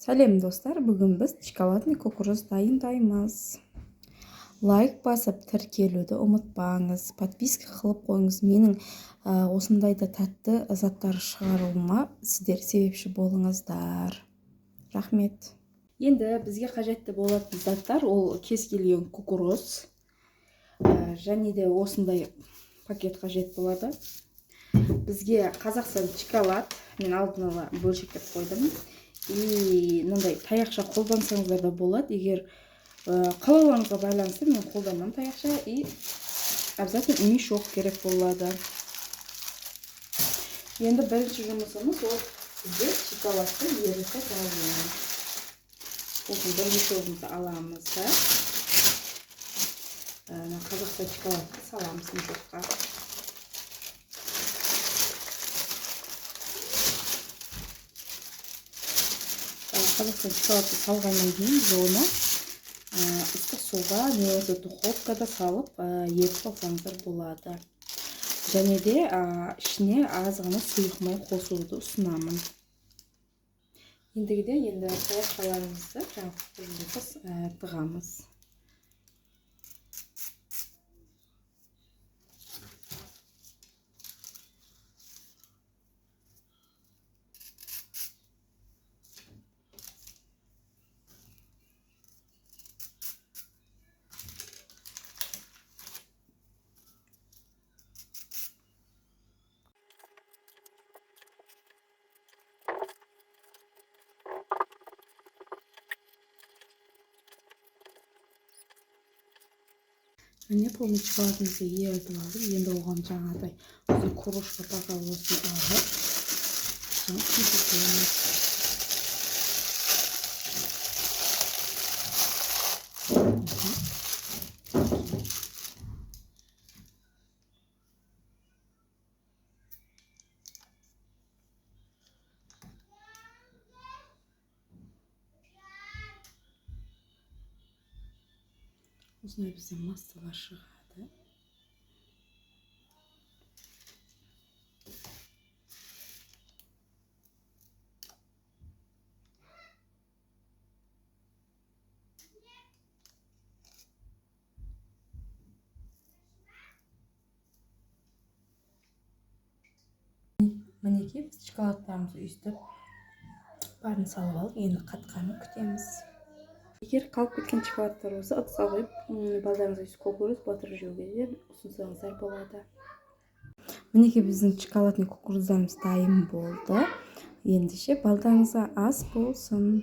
Сәлем достар, бүгін біз шоколадный кукуруз дайындаймыз. Лайк басып тіркелуді ұмытпаңыз, подписка қылып қойыңыз. Менің осындайда тәтті заттар шығаруыма сіздер себепші болыңыздар. Рахмет. Енді бізге қажетті болатын заттар ол кез келген кукуруз және де осындай пакет қажет болады. Бізге Қазақстан шоколад, мен алдын ала бөлшектеп қойдым. И мындай таяқша қолдансаңыздар да болады. Егер қалауларыңызға байланысты мен қолданам таяқша. И обязательно мешок керек болады. Енді бірінші жұмысымыз ол бізде шоколадты ерітіп алу. Осыны бір мешогымызды аламыз да. Қазақстан шоколадты саламыз мешокқа. Қазақстан шоколадты салғаннан кейін біз оны ыстық суға немесе духовкада салып ерітіп алсаңыздар болады. Және де ішіне аз ғана сұйық май қосуды ұсынамын. Ендігіде таяқшаларымызды тығамыз. Міне полный шоколадымызды ерітіп алдым. Енді оған жаңағыдай осы кружка пакалосын алып, күйдіреміз. Осындай бізден массалар шығады. Мінекей біз шоколадтарымызды үйістіп, барын салып алып, енді қатқанын күтеміз. Егер қалып кеткен шоколадтар болса, ыдысқа қойып, балдарыңызға кукуруз батырып жеуге де ұсынсаңыздар болады. Мінекей біздің шоколадный кукуруздарымыз дайын болды. Ендеше балдарыңызға ас болсын.